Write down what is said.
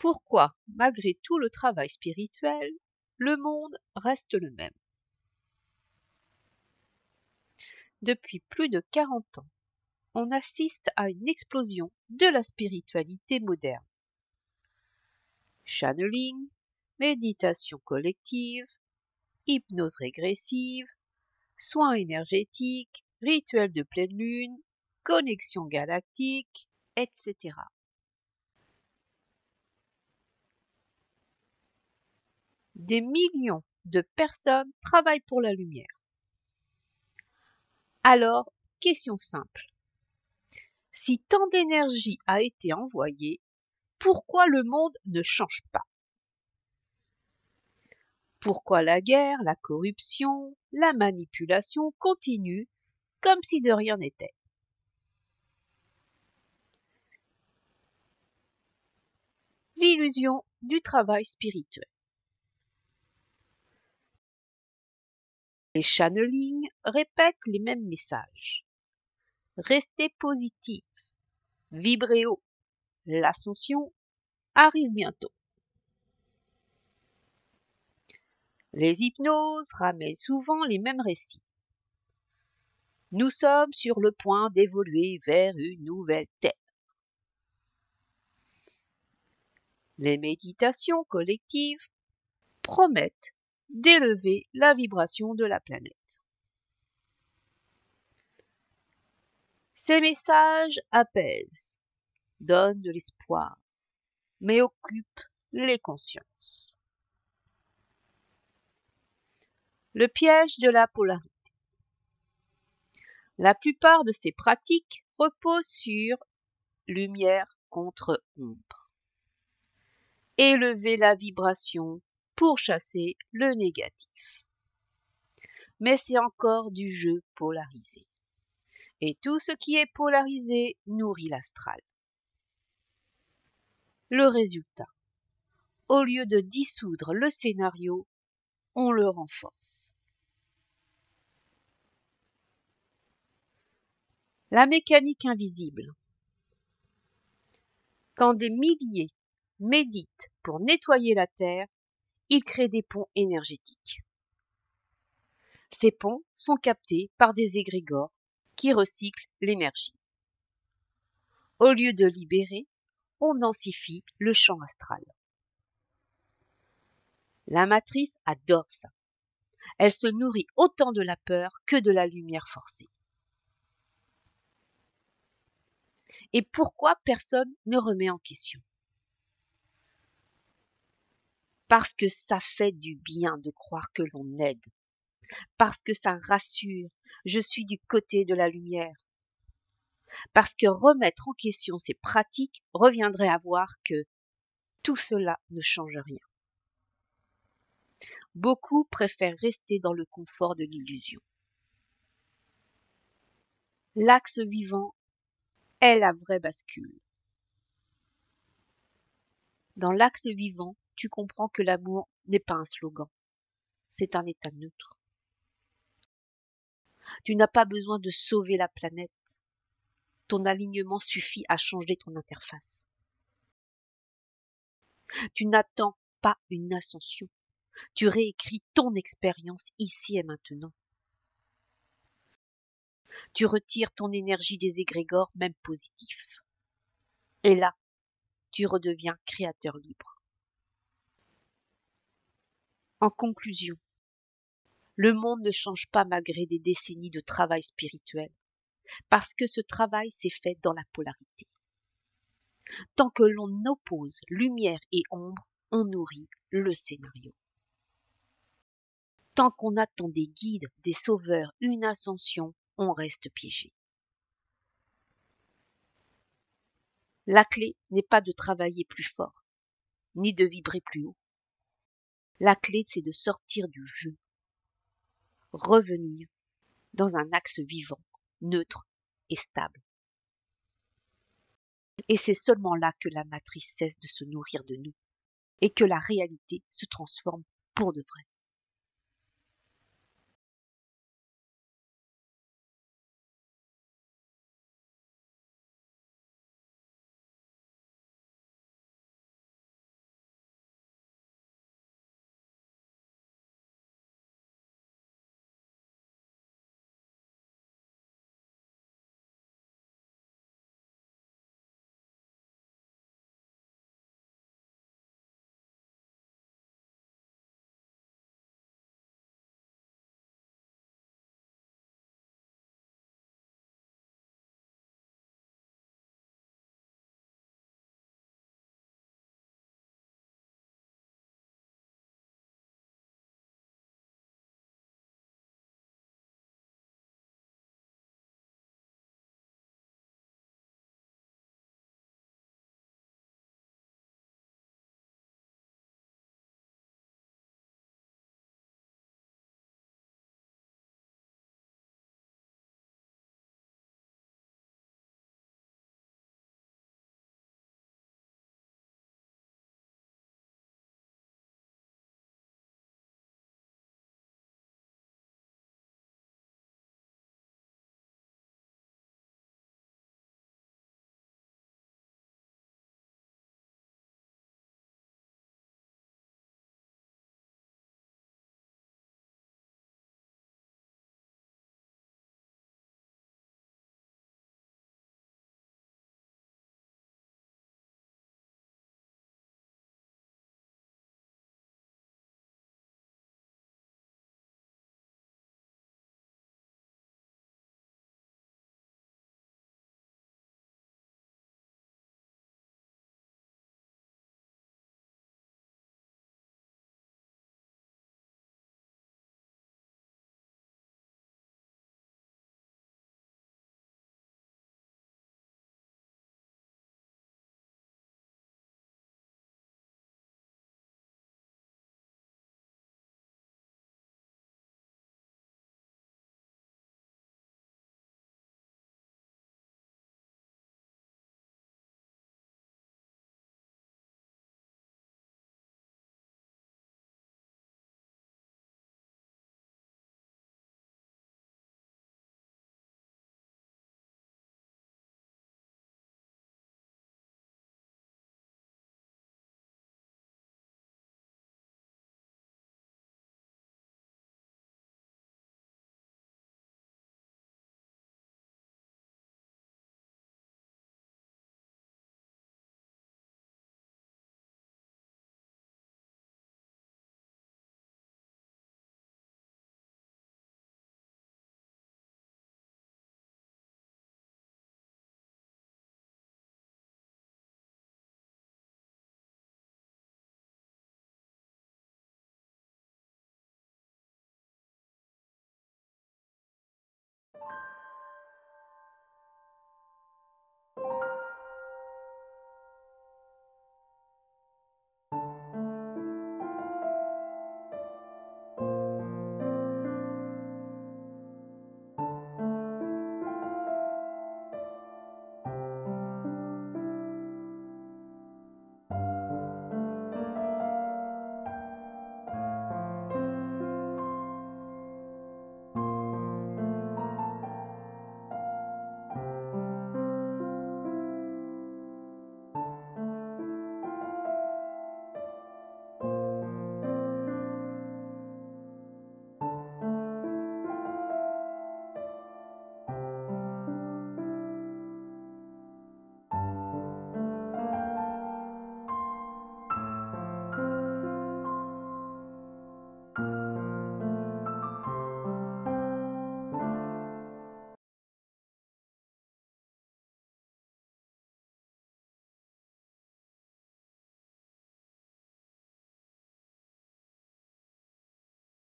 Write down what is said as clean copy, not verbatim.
Pourquoi, malgré tout le travail spirituel, le monde reste le même? Depuis plus de 40 ans, on assiste à une explosion de la spiritualité moderne. Channeling, méditation collective, hypnose régressive, soins énergétiques, rituels de pleine lune, connexion galactique, etc. Des millions de personnes travaillent pour la lumière. Alors, question simple. Si tant d'énergie a été envoyée, pourquoi le monde ne change pas? Pourquoi la guerre, la corruption, la manipulation continuent comme si de rien n'était? L'illusion du travail spirituel. Les channelings répètent les mêmes messages. Restez positif, vibrez haut, l'ascension arrive bientôt. Les hypnoses ramènent souvent les mêmes récits. Nous sommes sur le point d'évoluer vers une nouvelle Terre. Les méditations collectives promettent d'élever la vibration de la planète. Ces messages apaisent, donnent de l'espoir, mais occupent les consciences. Le piège de la polarité. La plupart de ces pratiques reposent sur lumière contre ombre. Élever la vibration pour chasser le négatif. Mais c'est encore du jeu polarisé. Et tout ce qui est polarisé nourrit l'astral. Le résultat, au lieu de dissoudre le scénario, on le renforce. La mécanique invisible. Quand des milliers méditent pour nettoyer la Terre, ils créent des ponts énergétiques. Ces ponts sont captés par des égrégores qui recyclent l'énergie. Au lieu de libérer, on densifie le champ astral. La matrice adore ça. Elle se nourrit autant de la peur que de la lumière forcée. Et pourquoi personne ne remet en question? Parce que ça fait du bien de croire que l'on aide. Parce que ça rassure, je suis du côté de la lumière. Parce que remettre en question ces pratiques reviendrait à voir que tout cela ne change rien. Beaucoup préfèrent rester dans le confort de l'illusion. L'axe vivant est la vraie bascule. Dans l'axe vivant, tu comprends que l'amour n'est pas un slogan, c'est un état neutre. Tu n'as pas besoin de sauver la planète. Ton alignement suffit à changer ton interface. Tu n'attends pas une ascension. Tu réécris ton expérience ici et maintenant. Tu retires ton énergie des égrégores, même positifs. Et là, tu redeviens créateur libre. En conclusion, le monde ne change pas malgré des décennies de travail spirituel, parce que ce travail s'est fait dans la polarité. Tant que l'on oppose lumière et ombre, on nourrit le scénario. Tant qu'on attend des guides, des sauveurs, une ascension, on reste piégé. La clé n'est pas de travailler plus fort, ni de vibrer plus haut. La clé, c'est de sortir du jeu, revenir dans un axe vivant, neutre et stable. Et c'est seulement là que la matrice cesse de se nourrir de nous et que la réalité se transforme pour de vrai.